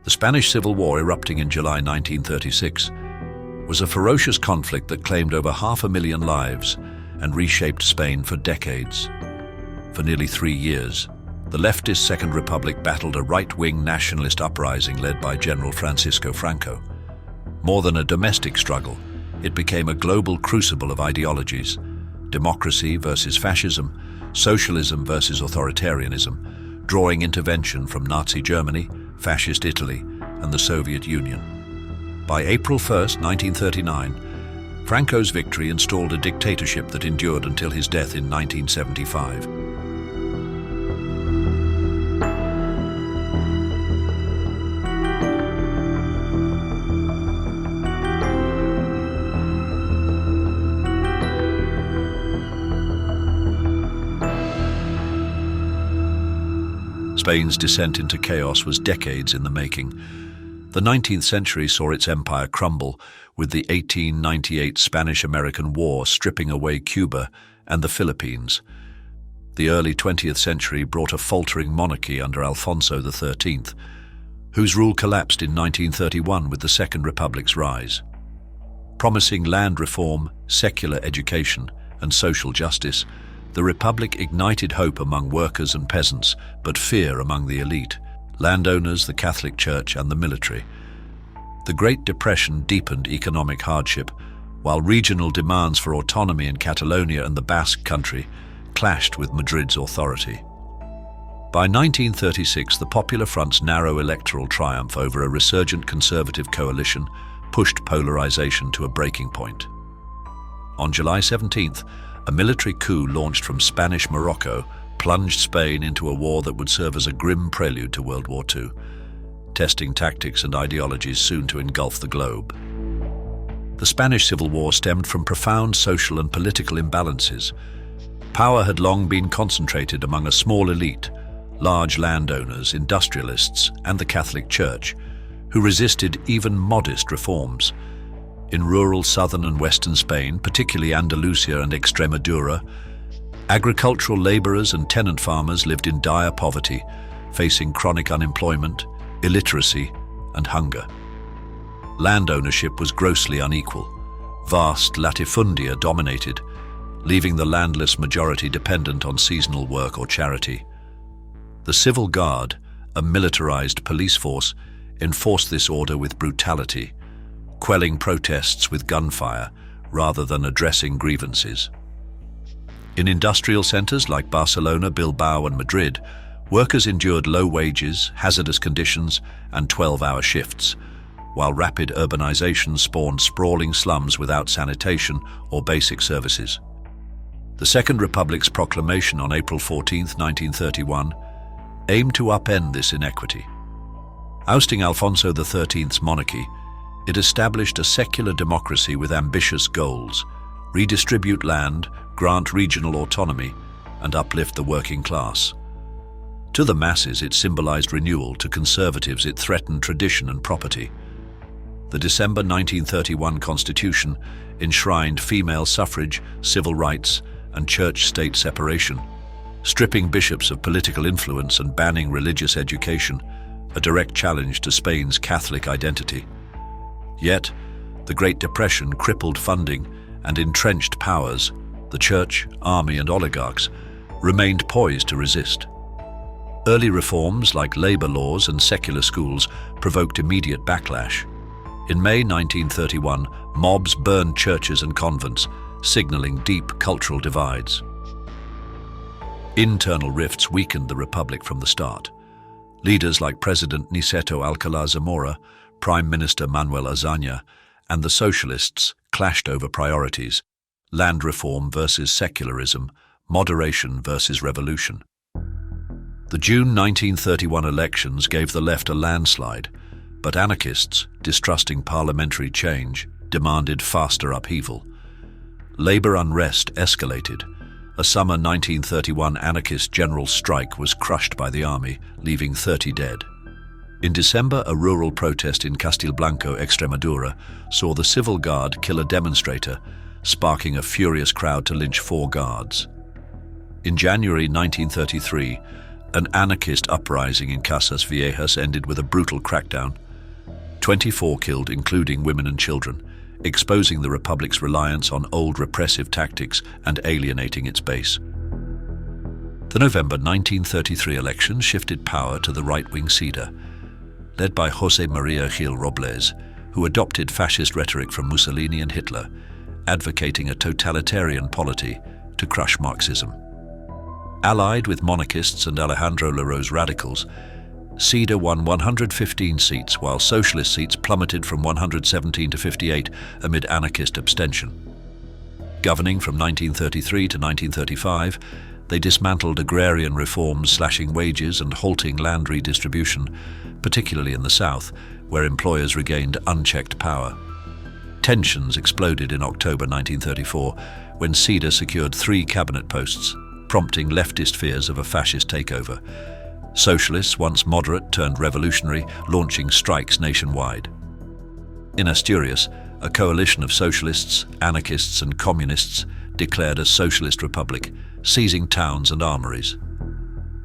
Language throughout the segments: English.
The Spanish Civil War, erupting in July 1936, was a ferocious conflict that claimed over 500,000 lives and reshaped Spain for decades. For nearly 3 years, the leftist Second Republic battled a right-wing nationalist uprising led by General Francisco Franco. More than a domestic struggle, it became a global crucible of ideologies: democracy versus fascism, socialism versus authoritarianism, drawing intervention from Nazi Germany, Fascist Italy, and the Soviet Union. By April 1, 1939, Franco's victory installed a dictatorship that endured until his death in 1975. Spain's descent into chaos was decades in the making. The 19th century saw its empire crumble, with the 1898 Spanish-American War stripping away Cuba and the Philippines. The early 20th century brought a faltering monarchy under Alfonso XIII, whose rule collapsed in 1931 with the Second Republic's rise. Promising land reform, secular education, and social justice, the Republic ignited hope among workers and peasants, but fear among the elite, landowners, the Catholic Church, and the military. The Great Depression deepened economic hardship, while regional demands for autonomy in Catalonia and the Basque Country clashed with Madrid's authority. By 1936, the Popular Front's narrow electoral triumph over a resurgent conservative coalition pushed polarization to a breaking point. On July 17th, a military coup launched from Spanish Morocco plunged Spain into a war that would serve as a grim prelude to World War II, testing tactics and ideologies soon to engulf the globe. The Spanish Civil War stemmed from profound social and political imbalances. Power had long been concentrated among a small elite, large landowners, industrialists, and the Catholic Church, who resisted even modest reforms. In rural southern and western Spain, particularly Andalusia and Extremadura, agricultural laborers and tenant farmers lived in dire poverty, facing chronic unemployment, illiteracy, and hunger. Land ownership was grossly unequal. Vast latifundia dominated, leaving the landless majority dependent on seasonal work or charity. The Civil Guard, a militarized police force, enforced this order with brutality, quelling protests with gunfire rather than addressing grievances. In industrial centers like Barcelona, Bilbao, and Madrid, workers endured low wages, hazardous conditions, and 12-hour shifts, while rapid urbanization spawned sprawling slums without sanitation or basic services. The Second Republic's proclamation on April 14, 1931, aimed to upend this inequity. Ousting Alfonso XIII's monarchy, it established a secular democracy with ambitious goals: redistribute land, grant regional autonomy, and uplift the working class. To the masses, it symbolized renewal. To conservatives, it threatened tradition and property. The December 1931 Constitution enshrined female suffrage, civil rights, and church-state separation, stripping bishops of political influence and banning religious education, a direct challenge to Spain's Catholic identity. Yet, the Great Depression crippled funding and entrenched powers. The church, army, and oligarchs remained poised to resist. Early reforms like labor laws and secular schools provoked immediate backlash. In May 1931, mobs burned churches and convents, signaling deep cultural divides. Internal rifts weakened the Republic from the start. Leaders like President Niceto Alcalá Zamora, Prime Minister Manuel Azaña, and the socialists clashed over priorities: land reform versus secularism, moderation versus revolution. The June 1931 elections gave the left a landslide, but anarchists, distrusting parliamentary change, demanded faster upheaval. Labor unrest escalated. A summer 1931 anarchist general strike was crushed by the army, leaving 30 dead. In December, a rural protest in Castilblanco, Extremadura, saw the Civil Guard kill a demonstrator, sparking a furious crowd to lynch 4 guards. In January 1933, An anarchist uprising in Casas Viejas ended with a brutal crackdown. 24 killed, including women and children, exposing the Republic's reliance on old repressive tactics and alienating its base. The November 1933 elections shifted power to the right-wing CIDA, led by José María Gil Robles, who adopted fascist rhetoric from Mussolini and Hitler, advocating a totalitarian polity to crush Marxism. Allied with monarchists and Alejandro Lerro's radicals, CIDA won 115 seats, while socialist seats plummeted from 117 to 58 amid anarchist abstention. Governing from 1933 to 1935, they dismantled agrarian reforms, slashing wages and halting land redistribution, particularly in the South, where employers regained unchecked power. Tensions exploded in October 1934, when CIDA secured 3 cabinet posts, prompting leftist fears of a fascist takeover. Socialists, once moderate, turned revolutionary, launching strikes nationwide. In Asturias, a coalition of socialists, anarchists, and communists declared a socialist republic, seizing towns and armories.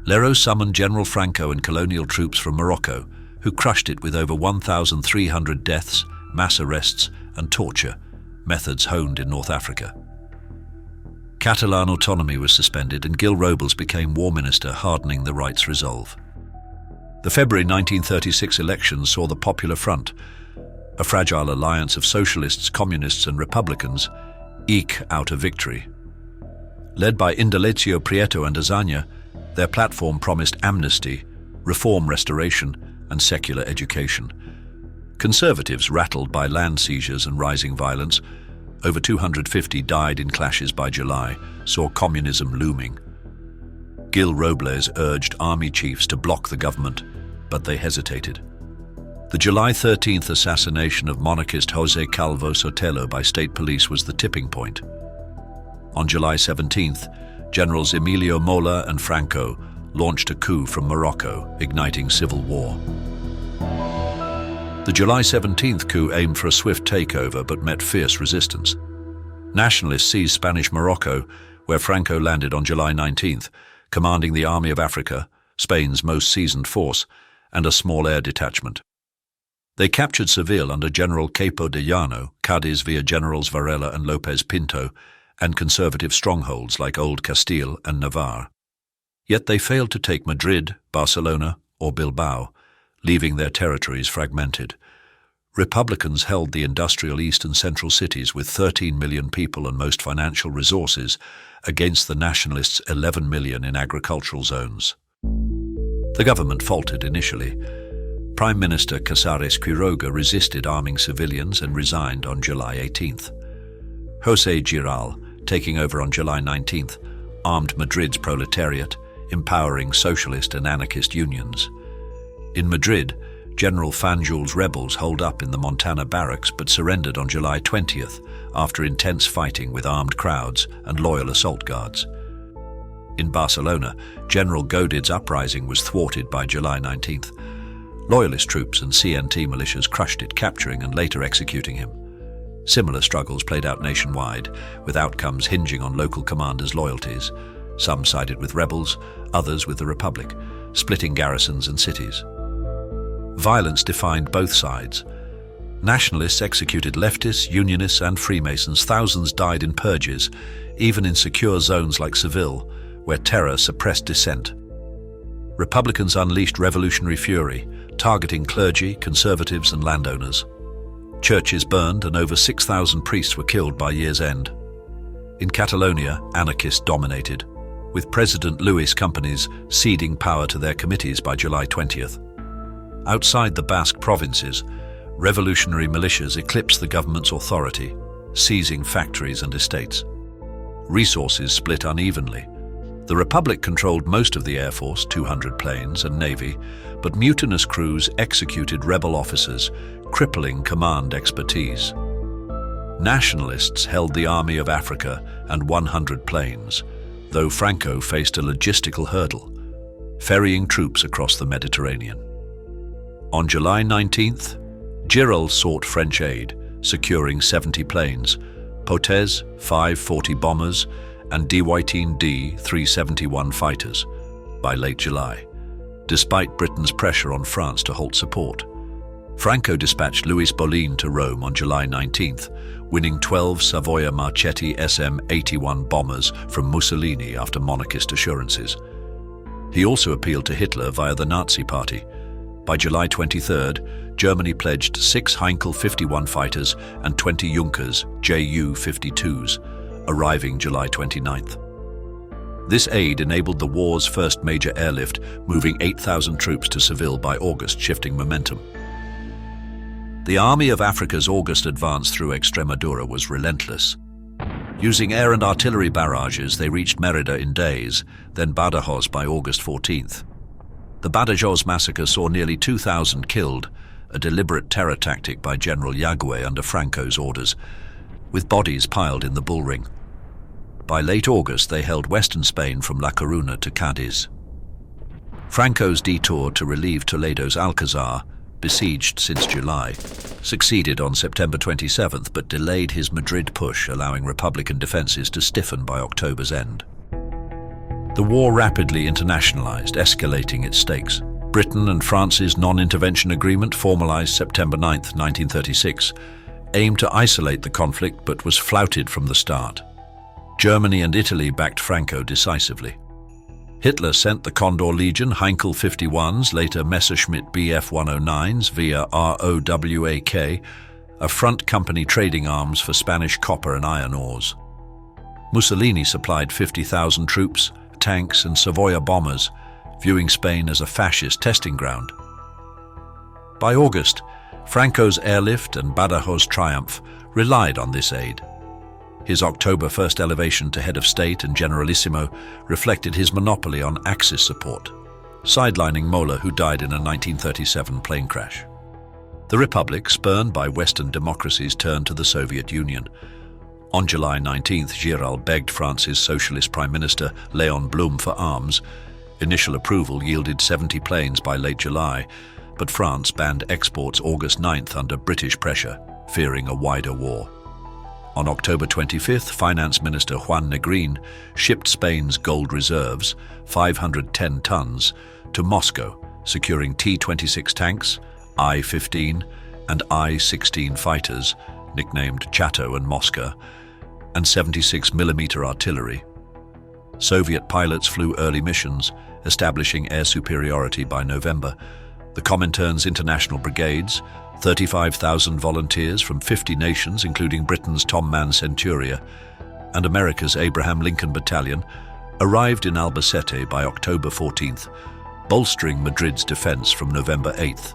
Lerro summoned General Franco and colonial troops from Morocco, who crushed it with over 1,300 deaths, mass arrests, and torture, methods honed in North Africa. Catalan autonomy was suspended and Gil Robles became war minister, hardening the right's resolve. The February 1936 elections saw the Popular Front, a fragile alliance of socialists, communists, and republicans, eke out a victory. Led by Indalecio Prieto and Azaña, their platform promised amnesty, reform restoration, and secular education. Conservatives, rattled by land seizures and rising violence, over 250 died in clashes by July, saw communism looming. Gil Robles urged army chiefs to block the government, but they hesitated. The July 13th assassination of monarchist José Calvo Sotelo by state police was the tipping point. On July 17th, Generals Emilio Mola and Franco launched a coup from Morocco, igniting civil war. The July 17th coup aimed for a swift takeover but met fierce resistance. Nationalists seized Spanish Morocco, where Franco landed on July 19th, commanding the Army of Africa, Spain's most seasoned force, and a small air detachment. They captured Seville under General Capo de Llano, Cadiz via Generals Varela and López Pinto, and conservative strongholds like Old Castile and Navarre. Yet they failed to take Madrid, Barcelona, or Bilbao, leaving their territories fragmented. Republicans held the industrial east and central cities with 13 million people and most financial resources against the nationalists' 11 million in agricultural zones. The government faltered initially. Prime Minister Casares Quiroga resisted arming civilians and resigned on July 18th. José Giral, taking over on July 19th, armed Madrid's proletariat, empowering socialist and anarchist unions. In Madrid, General Fanjul's rebels holed up in the Montana barracks but surrendered on July 20th after intense fighting with armed crowds and loyal assault guards. In Barcelona, General Godid's uprising was thwarted by July 19th. Loyalist troops and CNT militias crushed it, capturing and later executing him. Similar struggles played out nationwide, with outcomes hinging on local commanders' loyalties. Some sided with rebels, others with the Republic, splitting garrisons and cities. Violence defined both sides. Nationalists executed leftists, unionists, and Freemasons. Thousands died in purges, even in secure zones like Seville, where terror suppressed dissent. Republicans unleashed revolutionary fury, targeting clergy, conservatives, and landowners. Churches burned and over 6,000 priests were killed by year's end. In Catalonia, anarchists dominated, with President Luis Companys ceding power to their committees by July 20th. Outside the Basque provinces, revolutionary militias eclipsed the government's authority, seizing factories and estates. Resources split unevenly. The Republic controlled most of the Air Force, 200 planes, and Navy, but mutinous crews executed rebel officers, crippling command expertise. Nationalists held the Army of Africa and 100 planes, though Franco faced a logistical hurdle, ferrying troops across the Mediterranean. On July 19th, Giral sought French aid, securing 70 planes, Potez, 540 bombers, and D-371 fighters. by late July, despite Britain's pressure on France to halt support. Franco dispatched Luis Bollin to Rome on July 19th, winning 12 Savoia Marchetti SM-81 bombers from Mussolini after monarchist assurances. He also appealed to Hitler via the Nazi Party. By July 23rd, Germany pledged 6 Heinkel 51 fighters and 20 Junkers Ju-52s, arriving July 29th. This aid enabled the war's first major airlift, moving 8,000 troops to Seville by August, shifting momentum. The Army of Africa's August advance through Extremadura was relentless. Using air and artillery barrages, they reached Mérida in days, then Badajoz by August 14th. The Badajoz massacre saw nearly 2,000 killed, a deliberate terror tactic by General Yagüe under Franco's orders, with bodies piled in the bullring. By late August, they held western Spain from La Coruña to Cádiz. Franco's detour to relieve Toledo's Alcázar, besieged since July, succeeded on September 27th but delayed his Madrid push, allowing Republican defences to stiffen by October's end. The war rapidly internationalized, escalating its stakes. Britain and France's non-intervention agreement, formalized September 9, 1936, aimed to isolate the conflict but was flouted from the start. Germany and Italy backed Franco decisively. Hitler sent the Condor Legion Heinkel 51s, later Messerschmitt Bf 109s, via ROWAK, a front company trading arms for Spanish copper and iron ores. Mussolini supplied 50,000 troops, tanks and Savoia bombers, viewing Spain as a fascist testing ground. By August, Franco's airlift and Badajoz triumph relied on this aid. His October 1st elevation to head of state and generalissimo reflected his monopoly on Axis support, sidelining Mola, who died in a 1937 plane crash. The Republic, spurned by Western democracies, turned to the Soviet Union. On July 19th, Giral begged France's socialist Prime Minister Léon Blum for arms. Initial approval yielded 70 planes by late July, but France banned exports August 9th under British pressure, fearing a wider war. On October 25th, Finance Minister Juan Negrin shipped Spain's gold reserves, 510 tons, to Moscow, securing T-26 tanks, I-15 and I-16 fighters, nicknamed Chateau and Mosca, and 76mm artillery. Soviet pilots flew early missions, establishing air superiority by November. The Comintern's international brigades, 35,000 volunteers from 50 nations, including Britain's Tom Mann Centuria and America's Abraham Lincoln Battalion, arrived in Albacete by October 14th, bolstering Madrid's defense from November 8th.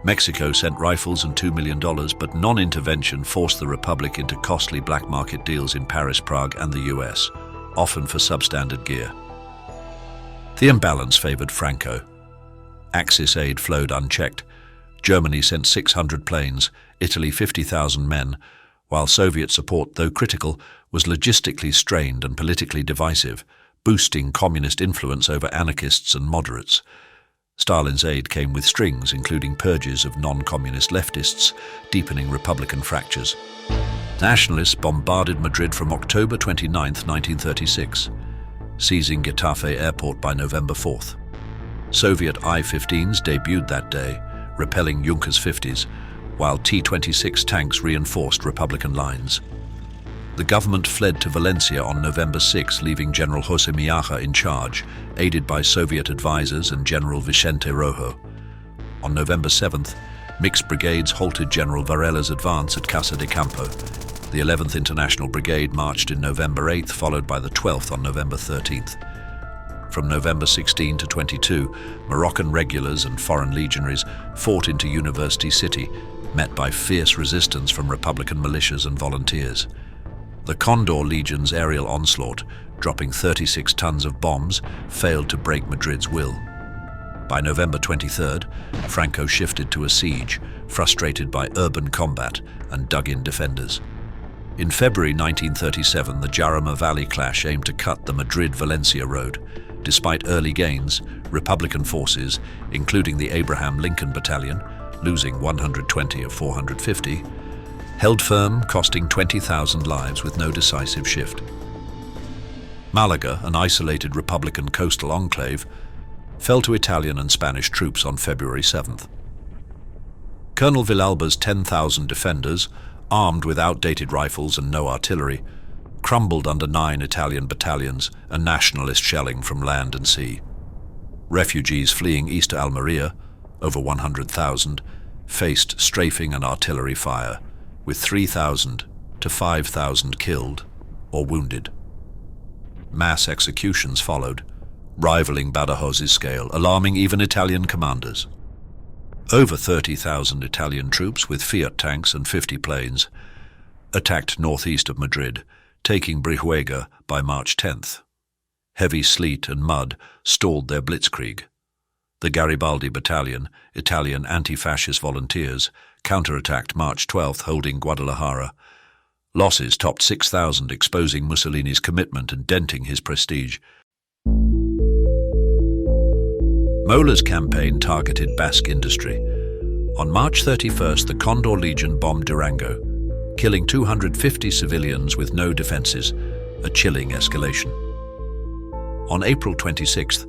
Mexico sent rifles and $2 million, but non-intervention forced the Republic into costly black market deals in Paris, Prague and the US, often for substandard gear. The imbalance favored Franco. Axis aid flowed unchecked. Germany sent 600 planes, Italy 50,000 men, while Soviet support, though critical, was logistically strained and politically divisive, boosting communist influence over anarchists and moderates. Stalin's aid came with strings, including purges of non-communist leftists, deepening Republican fractures. Nationalists bombarded Madrid from October 29, 1936, seizing Getafe airport by November 4th. Soviet I-15s debuted that day, repelling Junkers 50s, while T-26 tanks reinforced Republican lines. The government fled to Valencia on November 6, leaving General José Miaja in charge, aided by Soviet advisors and General Vicente Rojo. On November 7th, mixed brigades halted General Varela's advance at Casa de Campo. The 11th International Brigade marched in November 8th, followed by the 12th on November 13th. From November 16 to 22, Moroccan regulars and foreign legionaries fought into University City, met by fierce resistance from Republican militias and volunteers. The Condor Legion's aerial onslaught, dropping 36 tons of bombs, failed to break Madrid's will. By November 23rd, Franco shifted to a siege, frustrated by urban combat and dug-in defenders. In February 1937, the Jarama Valley clash aimed to cut the Madrid-Valencia road. Despite early gains, Republican forces, including the Abraham Lincoln Battalion, losing 120 of 450, held firm, costing 20,000 lives with no decisive shift. Malaga, an isolated Republican coastal enclave, fell to Italian and Spanish troops on February 7th. Colonel Villalba's 10,000 defenders, armed with outdated rifles and no artillery, crumbled under 9 Italian battalions and nationalist shelling from land and sea. Refugees fleeing east to Almeria, over 100,000, faced strafing and artillery fire, with 3,000 to 5,000 killed or wounded. Mass executions followed, rivaling Badajoz' scale, alarming even Italian commanders. Over 30,000 Italian troops with Fiat tanks and 50 planes attacked northeast of Madrid, taking Brihuega by March 10th. Heavy sleet and mud stalled their blitzkrieg. The Garibaldi Battalion, Italian anti-fascist volunteers, counterattacked March 12th, holding Guadalajara. Losses topped 6,000, exposing Mussolini's commitment and denting his prestige. Mola's campaign targeted Basque industry. On March 31st, the Condor Legion bombed Durango, killing 250 civilians with no defenses, a chilling escalation. On April 26th,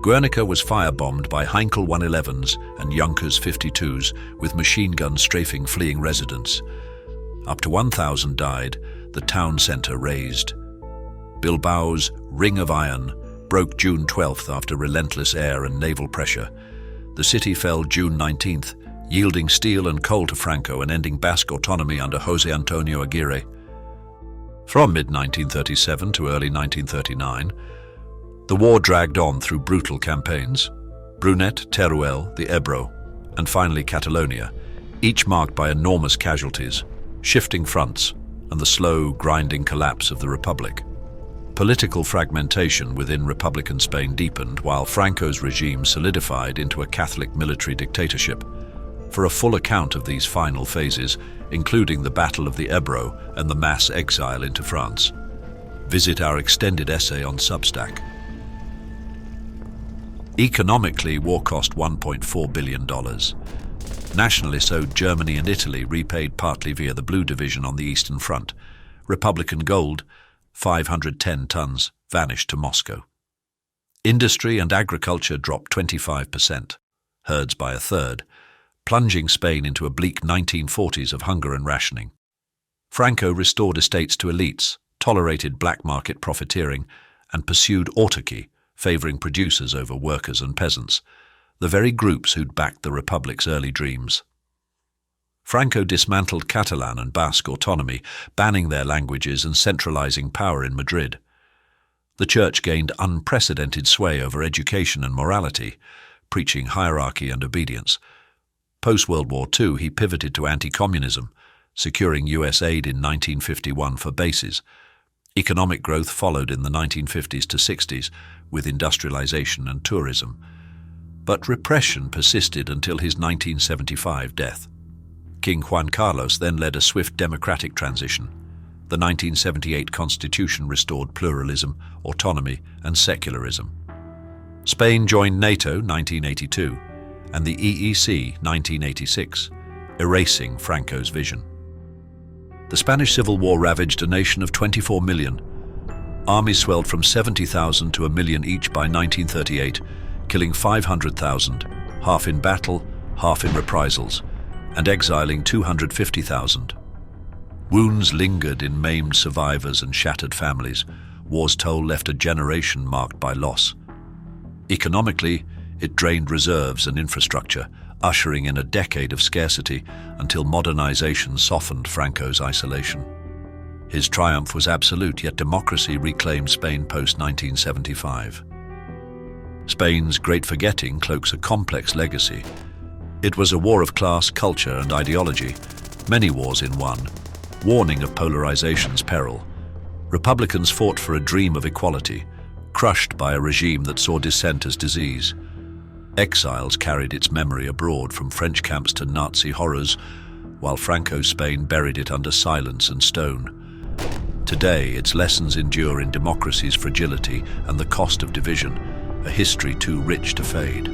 Guernica was firebombed by Heinkel 111s and Junkers 52s, with machine guns strafing fleeing residents. Up to 1,000 died, the town centre razed. Bilbao's Ring of Iron broke June 12th after relentless air and naval pressure. The city fell June 19th, yielding steel and coal to Franco and ending Basque autonomy under José Antonio Aguirre. From mid-1937 to early 1939, the war dragged on through brutal campaigns: Brunet, Teruel, the Ebro, and finally Catalonia, each marked by enormous casualties, shifting fronts, and the slow, grinding collapse of the Republic. Political fragmentation within Republican Spain deepened, while Franco's regime solidified into a Catholic military dictatorship. For a full account of these final phases, including the Battle of the Ebro and the mass exile into France, visit our extended essay on Substack. Economically, war cost $1.4 billion. Nationalists owed Germany and Italy, repaid partly via the Blue Division on the Eastern Front. Republican gold, 510 tons, vanished to Moscow. Industry and agriculture dropped 25%, herds by a third, plunging Spain into a bleak 1940s of hunger and rationing. Franco restored estates to elites, tolerated black market profiteering, and pursued autarky, favouring producers over workers and peasants, the very groups who'd backed the Republic's early dreams. Franco dismantled Catalan and Basque autonomy, banning their languages and centralising power in Madrid. The Church gained unprecedented sway over education and morality, preaching hierarchy and obedience. Post-World War II, he pivoted to anti-communism, securing US aid in 1951 for bases. Economic growth followed in the 1950s to 60s, with industrialization and tourism. But repression persisted until his 1975 death. King Juan Carlos then led a swift democratic transition. The 1978 Constitution restored pluralism, autonomy, and secularism. Spain joined NATO 1982 and the EEC 1986, erasing Franco's vision. The Spanish Civil War ravaged a nation of 24 million. Armies swelled from 70,000 to 1 million each by 1938, killing 500,000, half in battle, half in reprisals, and exiling 250,000. Wounds lingered in maimed survivors and shattered families. War's toll left a generation marked by loss. Economically, it drained reserves and infrastructure, ushering in a decade of scarcity until modernization softened Franco's isolation. His triumph was absolute, yet democracy reclaimed Spain post-1975. Spain's Great Forgetting cloaks a complex legacy. It was a war of class, culture, and ideology, many wars in one, warning of polarization's peril. Republicans fought for a dream of equality, crushed by a regime that saw dissent as disease. Exiles carried its memory abroad, from French camps to Nazi horrors, while Franco's Spain buried it under silence and stone. Today, its lessons endure in democracy's fragility and the cost of division, a history too rich to fade.